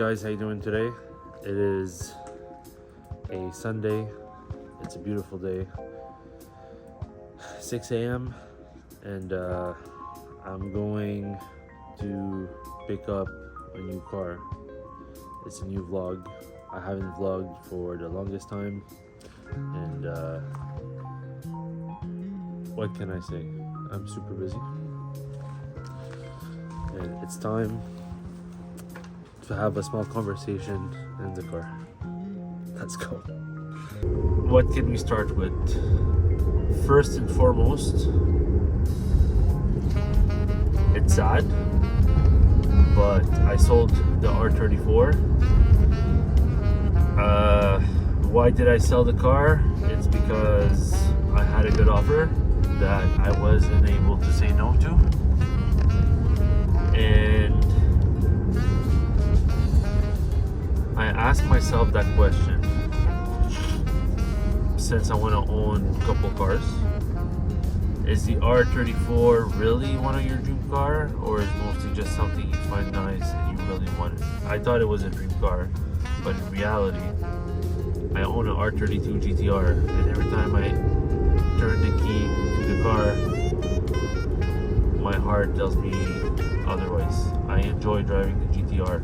guys, how you doing today? It is a Sunday. It's a beautiful day. 6 a.m. and I'm going to pick up a new car. It's a new vlog. I haven't vlogged for the longest time, and what can I say? I'm super busy, and it's time to have a small conversation in the car. Let's go. What can we start with? First and foremost, it's sad, but I sold the R34. Why did I sell the car? It's because I had a good offer that I wasn't able to say no to, and I asked myself that question. Since I want to own a couple cars, is the R34 really one of your dream car, or is mostly just something you find nice and you really want it? I thought it was a dream car, but in reality, I own an R32 GTR, and every time I turn the key to the car, my heart tells me otherwise. I enjoy driving the GTR,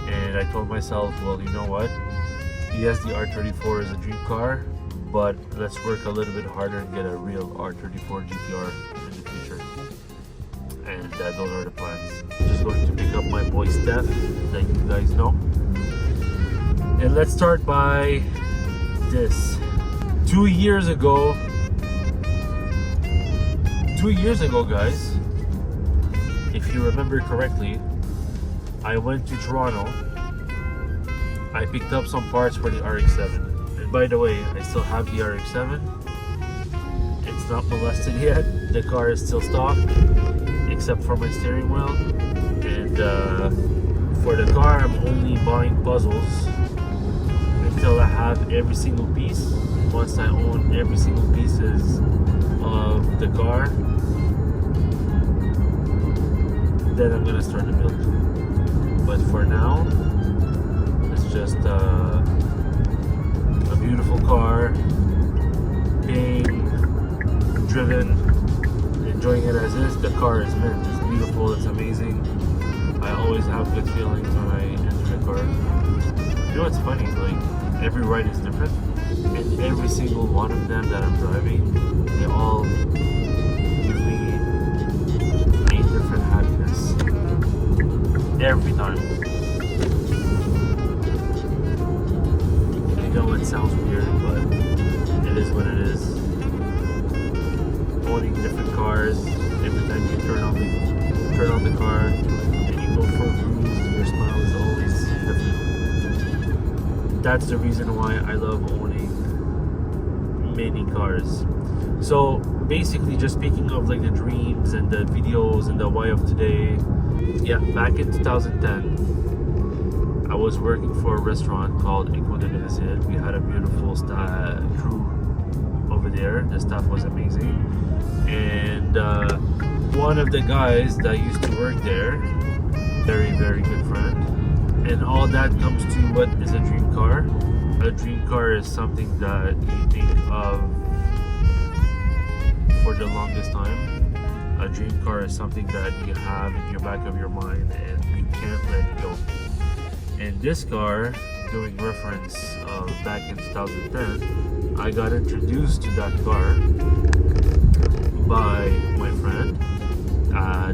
and I told myself, well, you know what? Yes, the R34 is a dream car, but let's work a little bit harder and get a real R34 GTR in the future. And those are the plans. I'm just going to pick up my boy Steph, that you guys know. And let's start by this. 2 years ago, guys, if you remember correctly, I went to Toronto. I picked up some parts for the RX-7. And by the way, I still have the RX-7. It's not molested yet. The car is still stock, except for my steering wheel. And for the car, I'm only buying puzzles until I have every single piece. Once I own every single pieces of the car, then I'm gonna start the build. But for now, it's just a beautiful car, being driven, enjoying it as is. The car is mint, it's beautiful, it's amazing. I always have good feelings when I enter the car. You know what's funny? Like, every ride is different, and every single one of them that I'm driving, they all give me a different happiness every time. I know it sounds weird, but it is what it is. Owning different cars, every time you turn on the car and you go for a cruise, your smile is always different. That's the reason why I love owning many cars. So basically, just speaking of like the dreams and the videos and the why of today, yeah, back in 2010, I was working for a restaurant called Eco de Brazil. We had a beautiful crew over there. The staff was amazing, and one of the guys that used to work there, very, very good friend. And all that comes to what is a dream car. A dream car is something that you think of for the longest time. A dream car is something that you have in your back of your mind and you can't let go. And this car, doing reference back in 2010, I got introduced to that car by my friend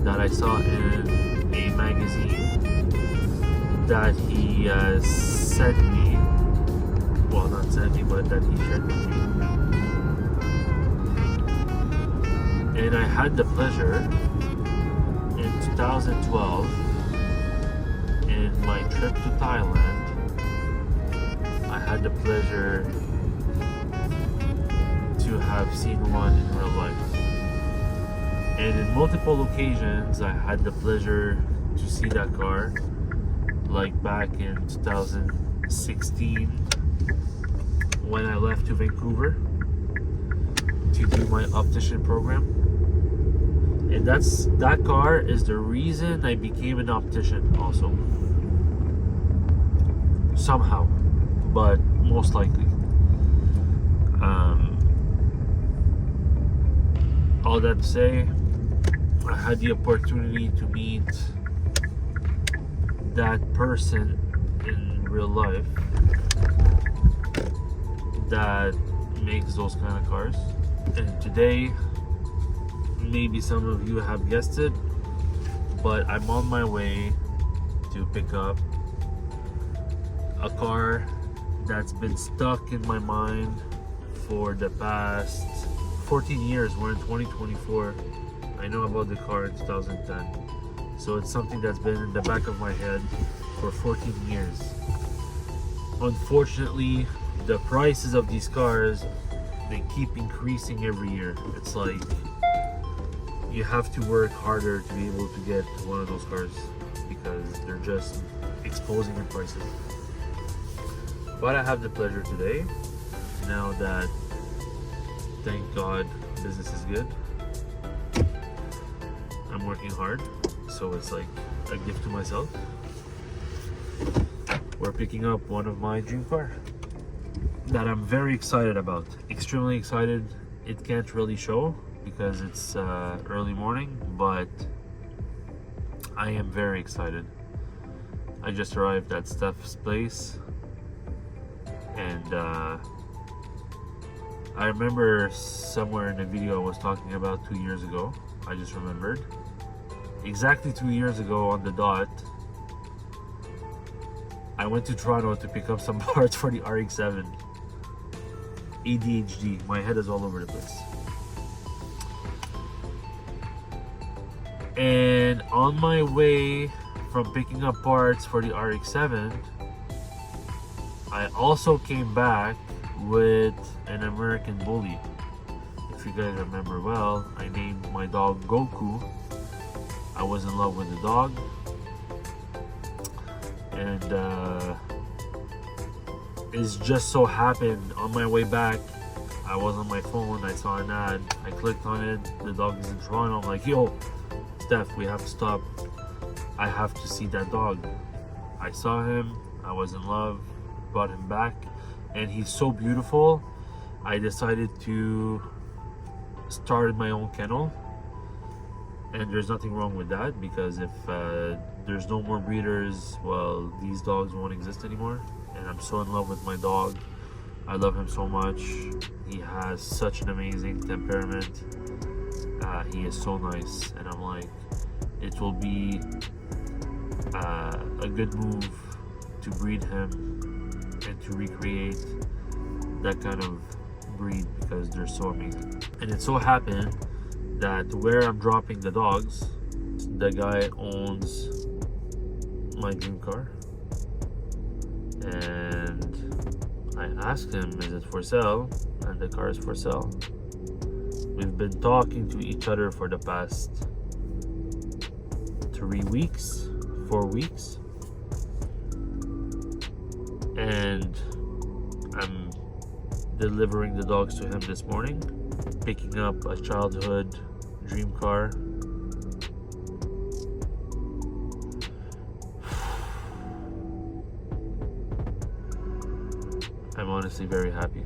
that I saw in a magazine that he sent me. Well, not sent me, but that he shared with me. And I had the pleasure in 2012, in my trip to Thailand, I had the pleasure to have seen one in real life. And in multiple occasions, I had the pleasure to see that car, like back in 2016 when I left to Vancouver to do my optician program. And that car is the reason I became an optician also. somehow, but most likely. All that to say, I had the opportunity to meet that person in real life that makes those kind of cars. And today, maybe some of you have guessed it, but I'm on my way to pick up a car that's been stuck in my mind for the past 14 years. We're in 2024. I know about the car in 2010. So it's something that's been in the back of my head for 14 years. Unfortunately, the prices of these cars, they keep increasing every year. It's like you have to work harder to be able to get one of those cars because they're just exposing the prices. But I have the pleasure today, now that, thank God, business is good. I'm working hard, so it's like a gift to myself. We're picking up one of my dream car that I'm very excited about. Extremely excited. It can't really show because it's early morning, but I am very excited. I just arrived at Steph's place, and I remember somewhere in the video I was talking about 2 years ago. I just remembered. Exactly 2 years ago on the dot, I went to Toronto to pick up some parts for the RX-7. ADHD, my head is all over the place. And on my way from picking up parts for the RX-7, I also came back with an American Bully. If you guys remember well, I named my dog Goku. I was in love with the dog, and it's just so happened on my way back, I was on my phone, I saw an ad, I clicked on it, the dog is in Toronto. I'm like, yo, Steph, we have to stop. I have to see that dog. I saw him, I was in love, brought him back, and he's so beautiful. I decided to start my own kennel, and there's nothing wrong with that, because if there's no more breeders, well, these dogs won't exist anymore. And I'm so in love with my dog. I love him so much. He has such an amazing temperament. He is so nice, and I'm like, it will be a good move to breed him and to recreate that kind of breed, because they're so amazing. And it so happened that where I'm dropping the dogs, the guy owns my dream car, and I asked him, is it for sale? And the car is for sale. We've been talking to each other for the past 4 weeks, and I'm delivering the dogs to him this morning, picking up a childhood dream car. I'm honestly very happy.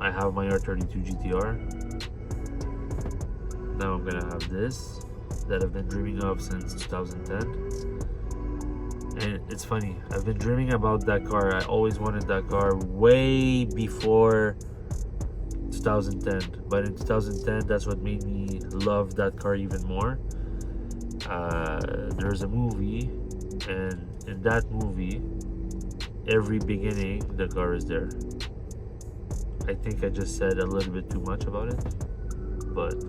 I have my R32 GTR. Now I'm gonna have this that I've been dreaming of since 2010. And it's funny, I've been dreaming about that car. I always wanted that car way before 2010. But in 2010, that's what made me love that car even more. There's a movie, and in that movie, every beginning, the car is there. I think I just said a little bit too much about it, but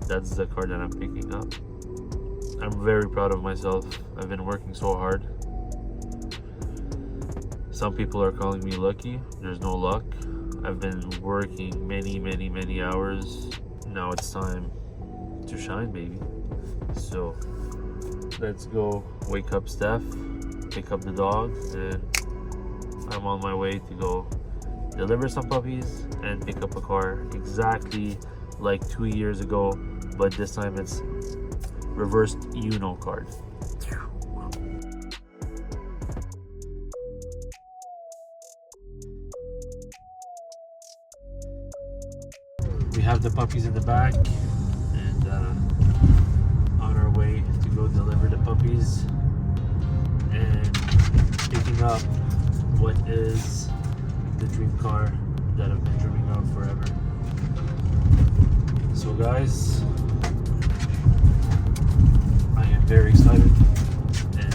that's the car that I'm picking up. I'm very proud of myself. I've been working so hard. Some people are calling me lucky. There's no luck. I've been working many hours. Now it's time to shine, baby. So let's go wake up Steph, pick up the dog, and I'm on my way to go deliver some puppies and pick up a car exactly like 2 years ago, but this time it's reversed Uno card. We have the puppies in the back, and on our way to go deliver the puppies and picking up what is the dream car that I've been dreaming of forever. So guys, I am very excited, and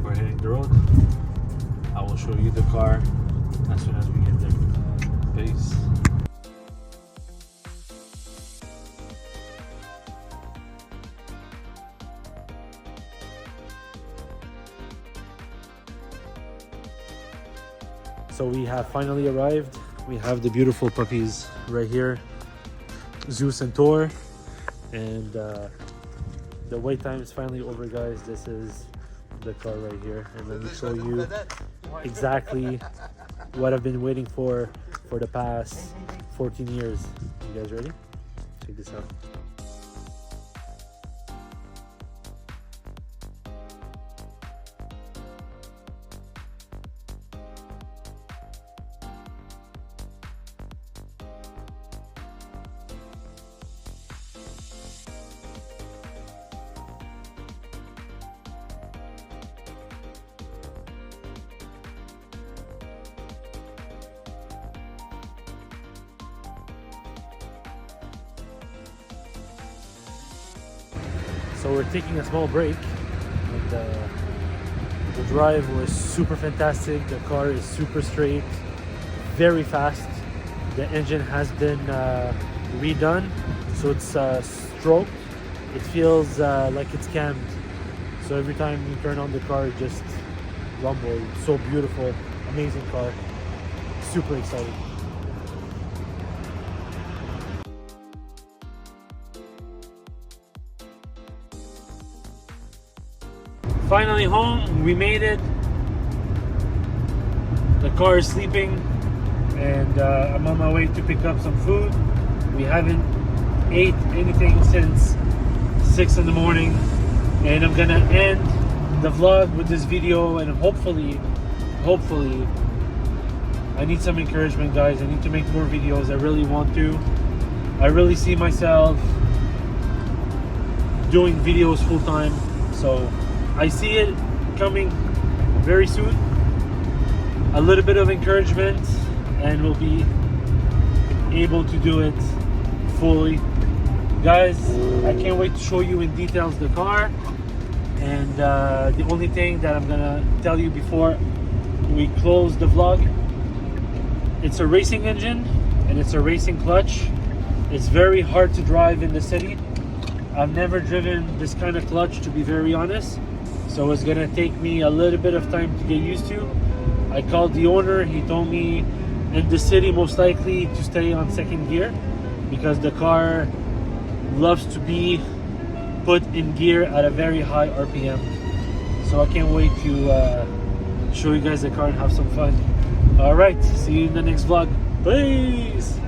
we're hitting the road. I will show you the car as soon as we get there. Peace. So we have finally arrived. We have the beautiful puppies right here, Zeus and Tor, and the wait time is finally over, guys. This is the car right here, and let me show you exactly what I've been waiting for the past 14 years. You guys ready? Check this out. So we're taking a small break, and the drive was super fantastic. The car is super straight, very fast. The engine has been redone, so it's stroked. It feels like it's cammed. So every time you turn on the car, it just rumbles. It's so beautiful, amazing car. Super excited. Finally home, we made it. The car is sleeping, and I'm on my way to pick up some food. We haven't ate anything since 6 in the morning, and I'm gonna end the vlog with this video, and hopefully I need some encouragement, guys. I need to make more videos. I really want to. I really see myself doing videos full time, so I see it coming very soon. A little bit of encouragement, and we'll be able to do it fully. Guys, I can't wait to show you in details the car. And the only thing that I'm gonna tell you before we close the vlog, it's a racing engine and it's a racing clutch. It's very hard to drive in the city. I've never driven this kind of clutch, to be very honest. So it's gonna take me a little bit of time to get used to. I called the owner. He told me in the city most likely to stay on second gear because the car loves to be put in gear at a very high RPM. So I can't wait to show you guys the car and have some fun. All right, see you in the next vlog. Peace.